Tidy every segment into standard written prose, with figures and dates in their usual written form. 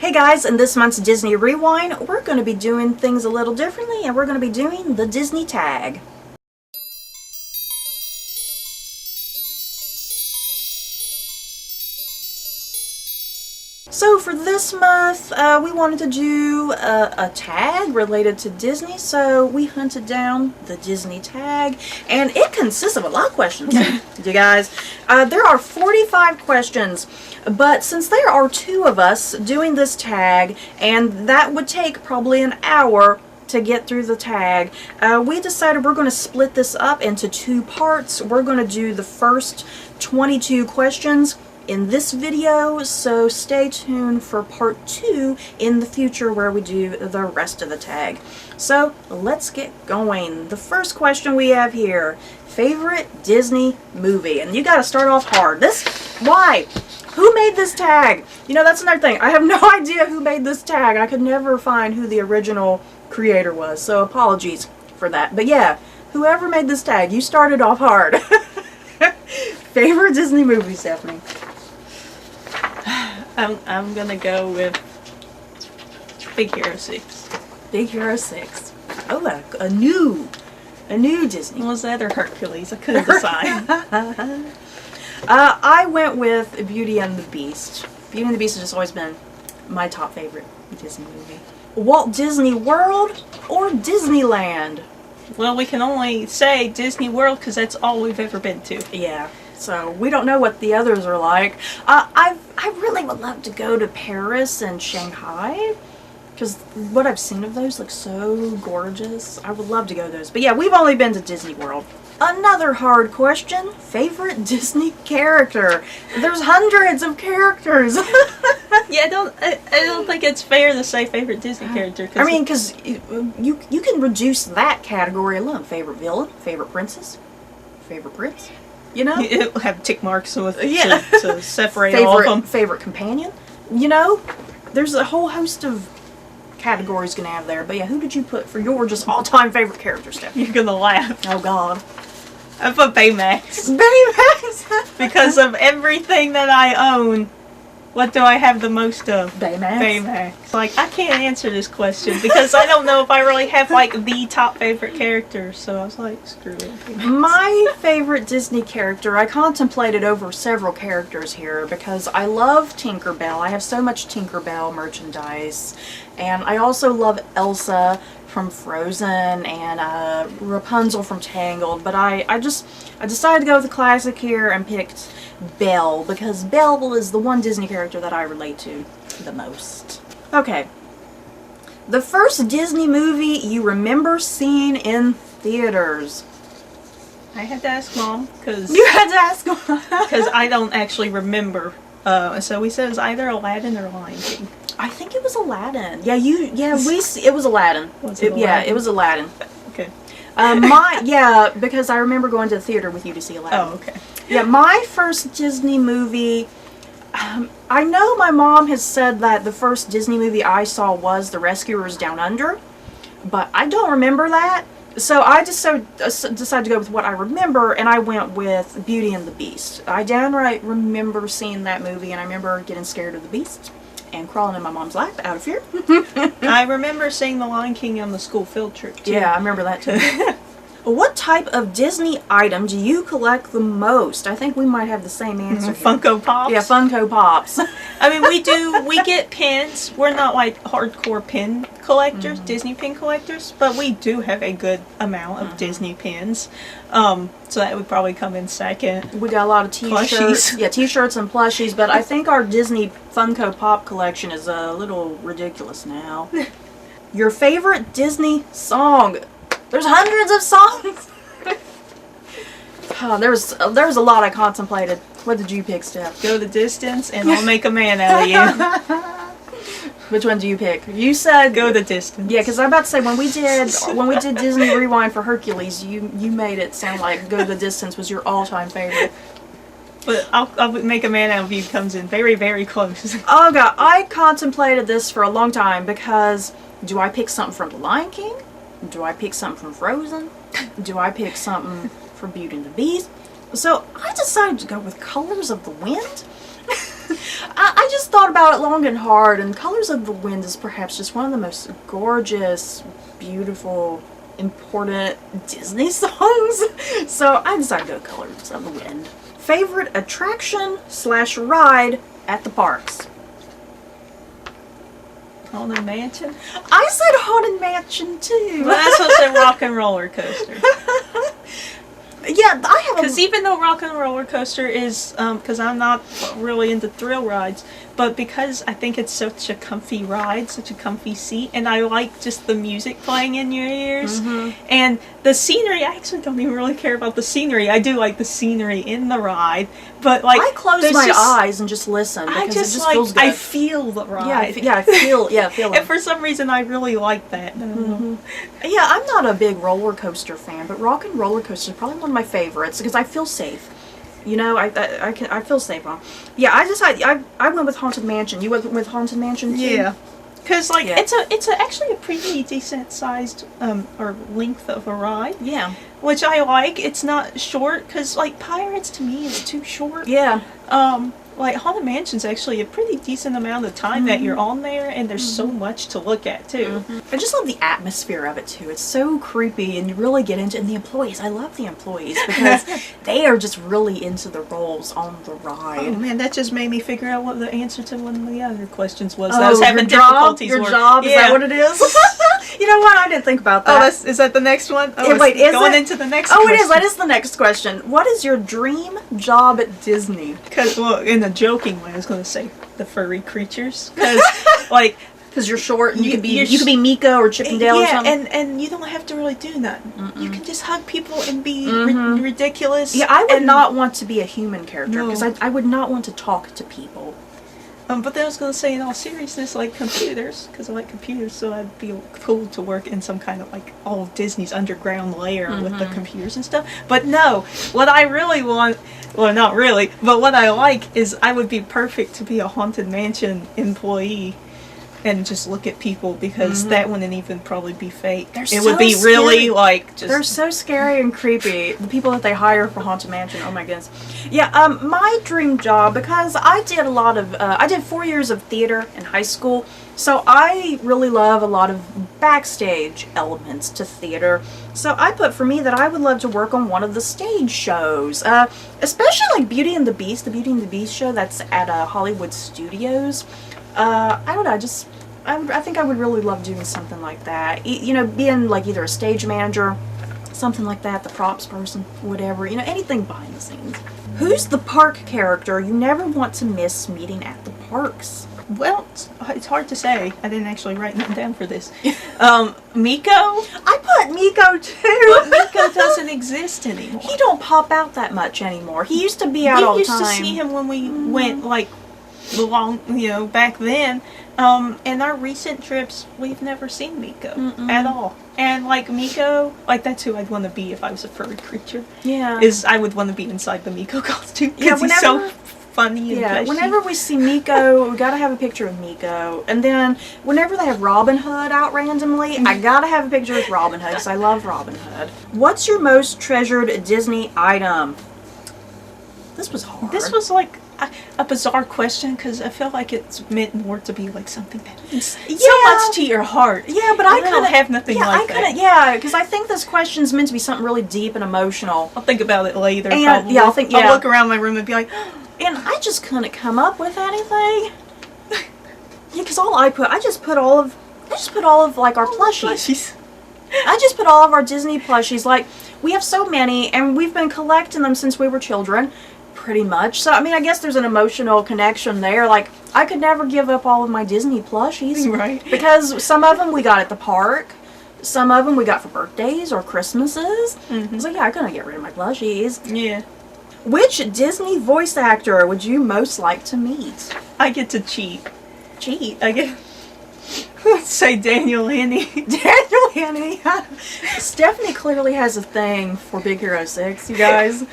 Hey guys, in this month's Disney Rewind, we're going to be doing things a little differently, and we're going to be doing the Disney tag. So for this month, we wanted to do a tag related to Disney, so we hunted down the Disney tag, and it consists of a lot of questions, you guys. There are 45 questions, but since there are two of us doing this tag, and that would take probably an hour to get through the tag, we decided we're going to split this up into two parts. We're going to do the first 22 questions in this video, so stay tuned for part 2 in the future where we do the rest of the tag. So let's get going. The first question we have here, favorite Disney movie, and you got to start off hard. Why? Who made this tag? You know, that's another thing. I have no idea who made this tag. I could never find who the original creator was, so apologies for that. But yeah, whoever made this tag, you started off hard. Favorite Disney movie, Stephanie? I'm gonna go with Big Hero 6. Big Hero 6. Oh, a new Disney. Was that or Hercules? I couldn't decide. I went with Beauty and the Beast. Beauty and the Beast has just always been my top favorite Disney movie. Walt Disney World or Disneyland? Well, we can only say Disney World because that's all we've ever been to. Yeah. So we don't know what the others are like. I really would love to go to Paris and Shanghai, because what I've seen of those looks so gorgeous. I would love to go to those. But yeah, we've only been to Disney World. Another hard question, favorite Disney character. There's hundreds of characters. Yeah, I don't think it's fair to say favorite Disney character. I mean, because you can reduce that category alone. Favorite villain, favorite princess, favorite prince. You know? It'll have tick marks with, yeah. to separate all of them. Favorite companion. You know? There's a whole host of categories you can have there. But yeah, who did you put for your just all-time favorite character, Steph? You're gonna laugh. Oh, God. I put Baymax. Baymax! Because of everything that I own, what do I have the most of? Baymax. Baymax. Like, I can't answer this question because I don't know if I really have, like, the top favorite character. So I was like, screw it. Baymax. My favorite Disney character, I contemplated over several characters here because I love Tinkerbell. I have so much Tinkerbell merchandise. And I also love Elsa from Frozen and Rapunzel from Tangled. But I decided to go with the classic here and picked Belle, because Belle is the one Disney character that I relate to the most. Okay. The first Disney movie you remember seeing in theaters? I had to ask Mom, because... You had to ask Mom? Because I don't actually remember. So we said it was either Aladdin or Lion King. I think it was Aladdin. Yeah, it was Aladdin. Was it Aladdin? Yeah, it was Aladdin. Okay. Because I remember going to the theater with you to see Aladdin. Oh, okay. Yeah, my first Disney movie, I know my mom has said that the first Disney movie I saw was The Rescuers Down Under, but I don't remember that. So I just decided to go with what I remember, and I went with Beauty and the Beast. I downright remember seeing that movie, and I remember getting scared of the Beast and crawling in my mom's lap out of fear. I remember seeing The Lion King on the school field trip, too. Yeah, I remember that, too. What type of Disney item do you collect the most? I think we might have the same answer. Funko Pops? Yeah, Funko Pops. I mean, we get pins. We're not like hardcore pin collectors, Disney pin collectors, but we do have a good amount of Disney pins. So that would probably come in second. We got a lot of t-shirts. Yeah, t-shirts and plushies, but I think our Disney Funko Pop collection is a little ridiculous now. Your favorite Disney song? There's hundreds of songs. Oh, there's a lot I contemplated. What did you pick, Steph? Go the distance, and I'll make a man out of you. Which one do you pick? You said Go the distance. Yeah, because I'm about to say when we did Disney Rewind for Hercules, you made it sound like Go the Distance was your all-time favorite. But I'll make a man out of you comes in very, very close. Oh God, I contemplated this for a long time because do I pick something from The Lion King? Do I pick something from Frozen? Do I pick something from Beauty and the Beast? So I decided to go with Colors of the Wind. I just thought about it long and hard, and Colors of the Wind is perhaps just one of the most gorgeous, beautiful, important Disney songs. So I decided to go Colors of the Wind. Favorite attraction / ride at the parks? Haunted Mansion? I said Haunted Mansion too. Well, that's what's a Rock and Roller Coaster. Yeah, I have Because even though Rock and Roller Coaster is, because I'm not really into thrill rides, but because I think it's such a comfy ride, such a comfy seat, and I like just the music playing in your ears, and the scenery, I actually don't even really care about the scenery. I do like the scenery in the ride, but like... I close my eyes and just listen because it just feels good. I feel the ride. I feel it. And for some reason I really like that. Yeah, I'm not a big roller coaster fan, but Rock and Roller Coaster is probably one of my favorites because I feel safe. You know, I feel safe on. Yeah, I went with Haunted Mansion. You went with Haunted Mansion too? Yeah. Because like it's actually a pretty decent sized or length of a ride. Yeah. Which I like. It's not short because like Pirates to me is too short. Yeah. Like Haunted Mansion's actually a pretty decent amount of time that you're on there, and there's so much to look at too. I just love the atmosphere of it too. It's so creepy, and you really get into it. And the employees. I love the employees because they are just really into the roles on the ride. Oh man, that just made me figure out what the answer to one of the other questions was. Oh, I was having difficulties. Your job? Is that what it is? You know what? I didn't think about that. Oh, is that the next one? Oh, wait, is going it? into the next Oh, question. it is. That is the next question. What is your dream job at Disney? Because, well, in a joking way, I was going to say the furry creatures. Because, like... Because you're short and you could be Miko or Chippendale or something. Yeah, and you don't have to really do nothing. You can just hug people and be ridiculous. Yeah, I would not want to be a human character because I would not want to talk to people. But then I was going to say, in all seriousness, like computers, because I like computers, so I'd be cool to work in some kind of, like, all of Disney's underground layer with the computers and stuff. But no, what I really want, well, not really, but what I like is I would be perfect to be a Haunted Mansion employee and just look at people, because that wouldn't even probably be fake. It would be really, like, just... They're so scary and creepy. The people that they hire for Haunted Mansion, oh my goodness. Yeah, my dream job, because I did a lot of, I did 4 years of theater in high school, so I really love a lot of backstage elements to theater. So I put for me that I would love to work on one of the stage shows, especially like Beauty and the Beast, the Beauty and the Beast show that's at Hollywood Studios. I don't know, I think I would really love doing something like that. You know, being like either a stage manager, something like that, the props person, whatever, you know, anything behind the scenes. Who's the park character you never want to miss meeting at the parks? Well, it's hard to say. I didn't actually write that down for this. Miko? I put Miko too. But Miko doesn't exist anymore. He don't pop out that much anymore. He used to be out all the time. We used to see him when we went, like, back then. In our recent trips, we've never seen Miko at all. And, like, Miko, like, that's who I'd want to be if I was a furry creature. Yeah. I would want to be inside the Miko costume, because he's so funny and fleshy. Whenever we see Miko, we gotta have a picture of Miko. And then, whenever they have Robin Hood out randomly, I gotta have a picture with Robin Hood, because I love Robin Hood. What's your most treasured Disney item? This was hard. This was, like, a bizarre question, because I feel like it's meant more to be like something that means so much to your heart. Yeah, but I couldn't have nothing like that. Yeah, because I think this question's meant to be something really deep and emotional. I'll think about it later. And, probably. yeah, I'll look around my room and be like, and I just couldn't come up with anything. Yeah, because I just put all of like our plushies. I just put all of our Disney plushies. Like, we have so many, and we've been collecting them since we were children. Pretty much. So, I mean, I guess there's an emotional connection there. Like, I could never give up all of my Disney plushies. Right. Because some of them we got at the park. Some of them we got for birthdays or Christmases. So, yeah, I couldn't get rid of my plushies. Yeah. Which Disney voice actor would you most like to meet? I get to cheat. Cheat? I get... Let's say Daniel Henney. Daniel Henney. Stephanie clearly has a thing for Big Hero 6, you guys.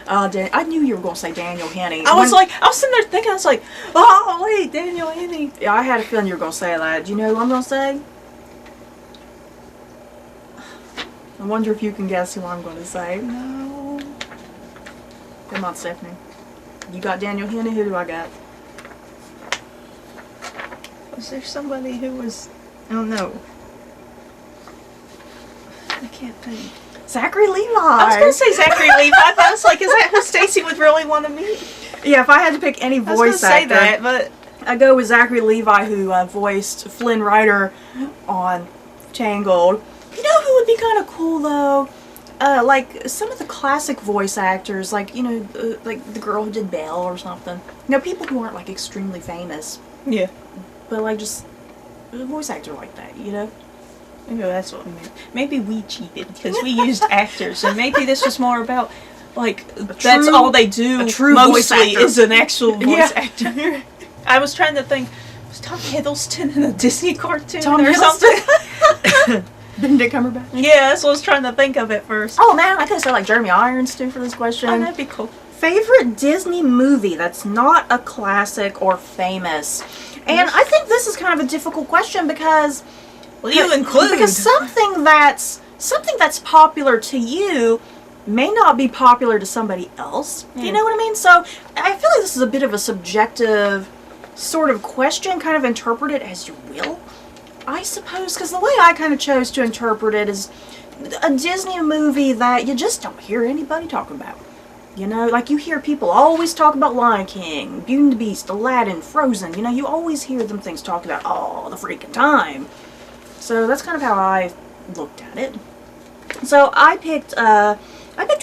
I knew you were going to say Daniel Henney. I was sitting there thinking, I was like, oh, wait, Daniel Henney. Yeah, I had a feeling you were going to say that. Do you know who I'm going to say? I wonder if you can guess who I'm going to say. No. Come on, Stephanie. You got Daniel Henney. Who do I got? Was there somebody who was... I don't know. I can't think. Zachary Levi. I was going to say Zachary Levi, but I was like, is that who Stacie would really want to meet? Yeah, if I had to pick any voice I was actor, say that, but I go with Zachary Levi, who voiced Flynn Rider on Tangled. You know who would be kind of cool though? Like some of the classic voice actors, like like the girl who did Belle or something. You know, people who aren't like extremely famous, yeah. but like just a voice actor like that. You know. Maybe that's what we meant. Maybe we cheated because we used actors, and maybe this was more about like that's all they do. A true mostly voice actor. is an actual voice Yeah. actor. I was trying to think. Was Tom Hiddleston in a Disney cartoon Tom or Hiddleston? something? Benedict Cumberbatch. Yeah, that's what I was trying to think of at first. Oh man, I could have said like Jeremy Irons too for this question. Oh, that'd be cool. Favorite Disney movie that's not a classic or famous? And I think this is kind of a difficult question because You include because something that's popular to you may not be popular to somebody else. Yeah. You know what I mean? So I feel like this is a bit of a subjective sort of question. Kind of interpret it as you will, I suppose. Because the way I kind of chose to interpret it is a Disney movie that you just don't hear anybody talking about. You know, like you hear people always talk about Lion King, Beauty and the Beast, Aladdin, Frozen. You know, you always hear them things talked about all the freaking time. So that's kind of how I looked at it. So I picked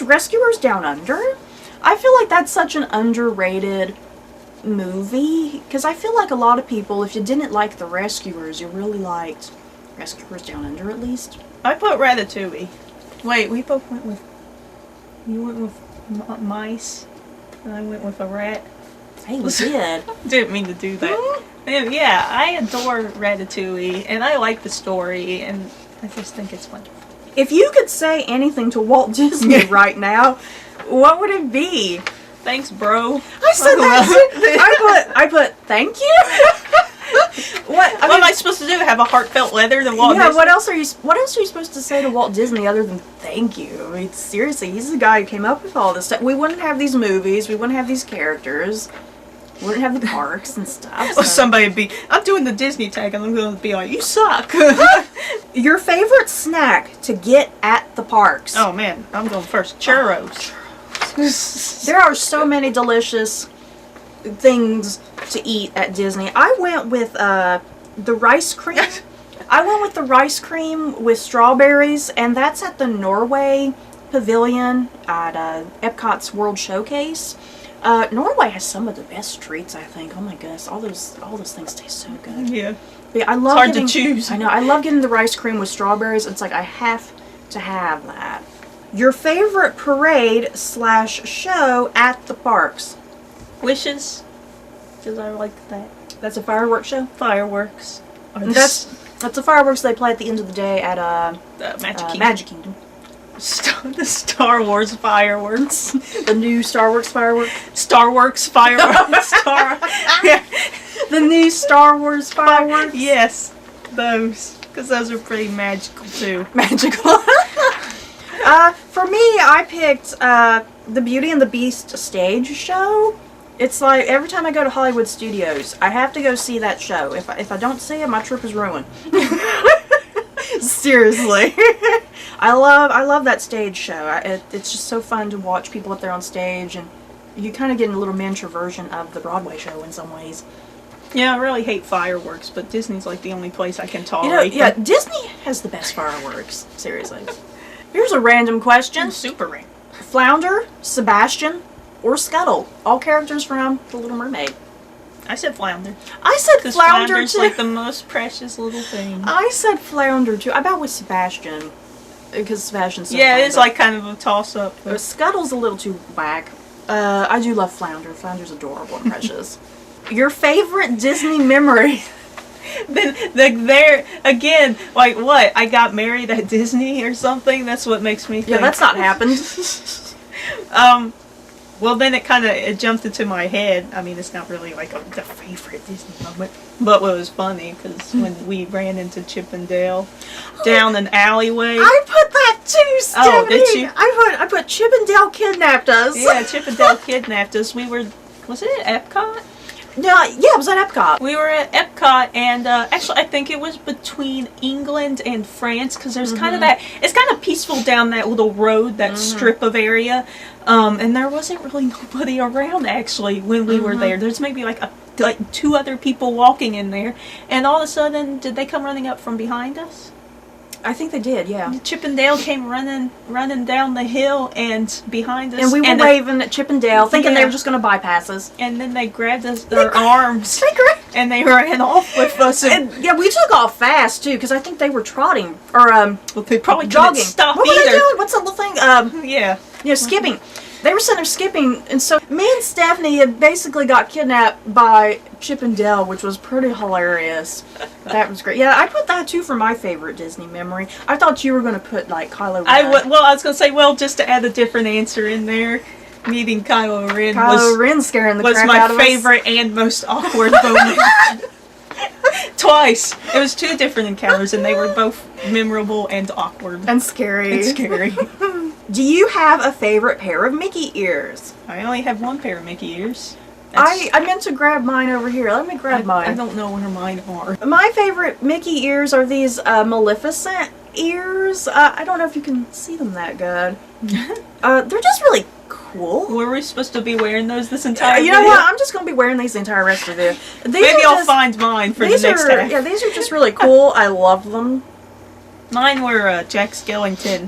Rescuers Down Under. I feel like that's such an underrated movie because I feel like a lot of people, if you didn't like The Rescuers, you really liked Rescuers Down Under at least. I put Ratatouille. Wait, we both went with. You went with mice, and I went with a rat. Hey, we did. Didn't mean to do that. And yeah, I adore Ratatouille, and I like the story, and I just think it's wonderful. If you could say anything to Walt Disney right now, what would it be? Thanks, bro. I said that. I put thank you. What am I supposed to do? Have a heartfelt letter to Walt Yeah. Disney? What else are you supposed to say to Walt Disney other than thank you? I mean, seriously, he's the guy who came up with all this stuff. We wouldn't have these movies. We wouldn't have these characters. We wouldn't have the parks and stuff. Or somebody would be, I'm doing the Disney tag, and I'm going to be like, you suck. Your favorite snack to get at the parks? Oh man, I'm going first. Churros. There are so many delicious things to eat at Disney. I went with the rice cream. I went with the rice cream with strawberries, and that's at the Norway Pavilion at Epcot's World Showcase. Norway has some of the best treats, I think. Oh my goodness, all those things taste so good. Yeah. But yeah, I love It's hard to choose. I know. I love getting the rice cream with strawberries. It's like I have to have that. Your favorite parade/show at the parks? Wishes, because I like that. That's a fireworks show? Fireworks. That's the fireworks they play at the end of the day at Magic Kingdom. The Star Wars fireworks. The new Star Wars fireworks. Star Wars fireworks. The new Star Wars fireworks. Yes, those. Because those are pretty magical too. Magical. For me, I picked the Beauty and the Beast stage show. It's like every time I go to Hollywood Studios, I have to go see that show. If I don't see it, my trip is ruined. Seriously. I love that stage show. It's just so fun to watch people up there on stage, and you kind of get a little miniature version of the Broadway show in some ways. Yeah, I really hate fireworks, but Disney's like the only place I can tolerate. Yeah, Disney has the best fireworks. Seriously. Here's a random question. Super random. Flounder, Sebastian, or Scuttle? All characters from The Little Mermaid. I said Flounder. I said Flounder Flounder's too. like the most precious little thing. I said Flounder too. I about with Sebastian. Because Sebastian's so yeah, fun, it's like kind of a toss-up. Scuttle's a little too whack. I do love Flounder. Flounder's adorable and precious. Your favorite Disney memory? Then there again, like what? I got married at Disney or something? That's what makes me think. Yeah, that's not happened. Well, then it jumped into my head. I mean, it's not really like the favorite Disney moment, but what was funny because when we ran into Chip and Dale down an alleyway. I put that too, Stephanie. Oh, did you? I put Chip and Dale kidnapped us. Yeah, Chip and Dale kidnapped us. We were Was it at Epcot? Yeah, it was at Epcot. We were at Epcot, and actually I think it was between England and France, because there's kind of that, it's kind of peaceful down that little road, that strip of area, and there wasn't really nobody around actually when we were there. There's maybe like two other people walking in there, and all of a sudden, did they come running up from behind us? I think they did, yeah. Chip and Dale came running down the hill and behind us. And we were waving at Chip and Dale, thinking they were just going to bypass us. And then they grabbed us, their arms, and they ran off with us. And yeah, we took off fast, too, because I think they were trotting, or well, they probably jogging. Stop what either. were they doing? What's that little thing? Yeah. Skipping. They were sitting there skipping, and so me and Stephanie had basically got kidnapped by Chip and Dale, which was pretty hilarious. That was great. Yeah, I put that too for my favorite Disney memory. I thought you were going to put like Kylo Ren. I was going to say, just to add a different answer in there, meeting Kylo Ren Ren scaring the was crap my out of us. favorite and most awkward moment. Twice. It was two different encounters, and they were both memorable and awkward. And scary. Do you have a favorite pair of Mickey ears? I only have one pair of Mickey ears. I meant to grab mine over here. Let me grab mine. I don't know where mine are. My favorite Mickey ears are these Maleficent ears. I don't know if you can see them that good. They're just really cool. Were we supposed to be wearing those this entire You know what? I'm just going to be wearing these the entire rest of the video. Maybe I'll find mine for the next half. Yeah, these are just really cool. I love them. Mine were Jack Skellington,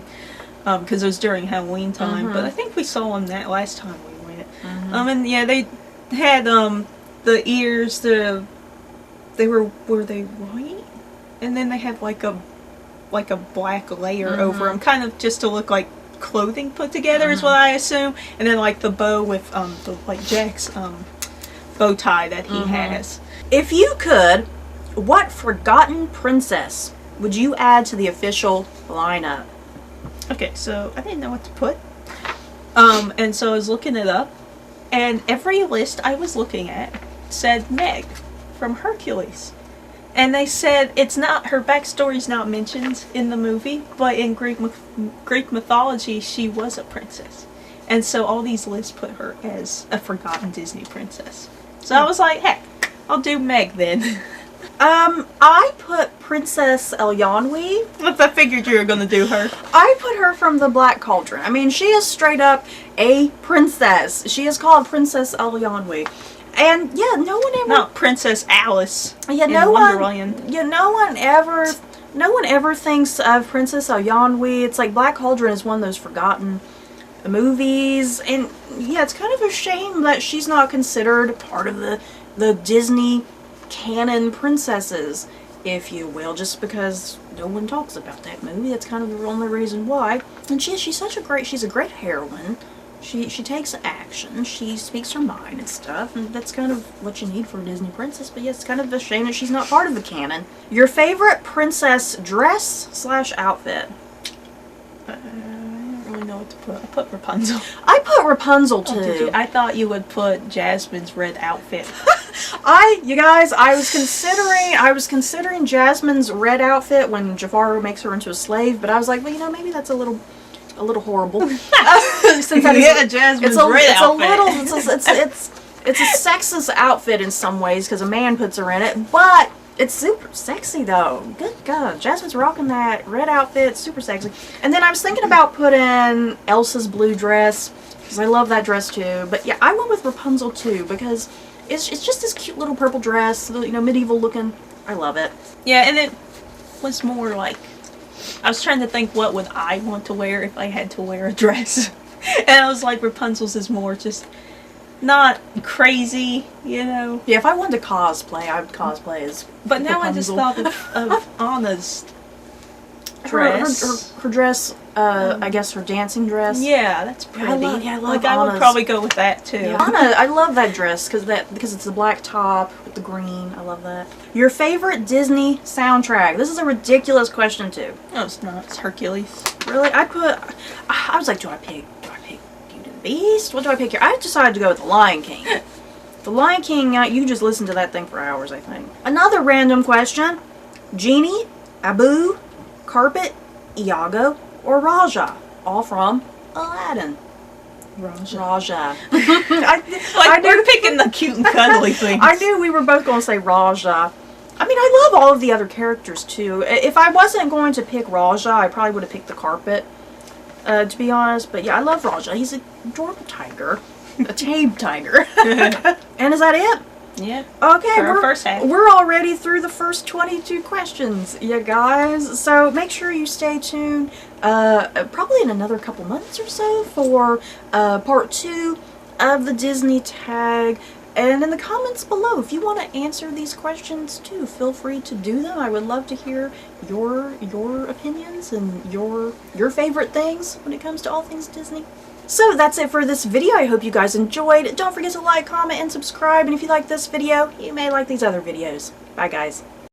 because it was during Halloween time, but I think we saw them that last time we went. And yeah, they had the ears, were they white? And then they had like a black layer over them, kind of just to look like clothing put together is what I assume. And then like the bow with Jack's bow tie that he has. If you could, what forgotten princess would you add to the official lineup? Okay, so I didn't know what to put. And so I was looking it up, and every list I was looking at said Meg from Hercules. And they said her backstory's not mentioned in the movie, but in Greek mythology, she was a princess. And so all these lists put her as a forgotten Disney princess. So I was like, heck, I'll do Meg then. I put Princess Elyanwi. I figured you were going to do her. I put her from the Black Cauldron. I mean, she is straight up a princess. She is called Princess Elyanwi. And yeah, no one ever... Not Princess Alice in Wonderland. Yeah, no one ever thinks of Princess Elyanwi. It's like Black Cauldron is one of those forgotten movies. And yeah, it's kind of a shame that she's not considered part of the Disney canon princesses, if you will, just because no one talks about that movie. That's kind of the only reason why. And she's a great heroine. She takes action. She speaks her mind and stuff, and that's kind of what you need for a Disney princess. But yeah, it's kind of a shame that she's not part of the canon. Your favorite princess dress/outfit? I don't really know what to put. I put Rapunzel. I put Rapunzel too. Oh, did you? I thought you would put Jasmine's red outfit. You guys, I was considering Jasmine's red outfit when Jafar makes her into a slave, but I was like, well, maybe that's a little horrible. Since Jasmine's red outfit. It's a sexist outfit in some ways because a man puts her in it, but it's super sexy though. Good God, Jasmine's rocking that red outfit. It's super sexy. And then I was thinking about putting Elsa's blue dress because I love that dress too. But yeah, I went with Rapunzel too because it's just this cute little purple dress, medieval looking. I love it. Yeah, and it was more like, I was trying to think what would I want to wear if I had to wear a dress. And I was like, Rapunzel's is more just not crazy, Yeah, if I wanted to cosplay, I would cosplay as But now Rapunzel. I just thought of Anna's dress. Her dress, I guess her dancing dress. Yeah, that's pretty. I love I would probably go with that too. Yeah, Anna, I love that dress because it's the black top with the green. I love that. Your favorite Disney soundtrack? This is a ridiculous question too. No, it's not. It's Hercules. Really? I was like, do I pick Beauty and the Beast? What do I pick here? I decided to go with The Lion King. The Lion King, you can just listen to that thing for hours, I think. Another random question. Genie, Abu, Carpet, Iago, or Raja? All from Aladdin. Raja. Raja. We're picking the cute and cuddly things. I knew we were both going to say Raja. I mean, I love all of the other characters, too. If I wasn't going to pick Raja, I probably would have picked the carpet, to be honest. But yeah, I love Raja. He's an adorable tiger. A tame tiger. And is that it? Yeah. Okay, For our first half. we're already through the first 22 questions, you guys. So make sure you stay tuned, probably in another couple months or so for part 2 of the Disney tag. And in the comments below, if you want to answer these questions too, feel free to do them. I would love to hear your opinions and your favorite things when it comes to all things Disney. So that's it for this video. I hope you guys enjoyed. Don't forget to like, comment, and subscribe. And if you like this video, you may like these other videos. Bye, guys.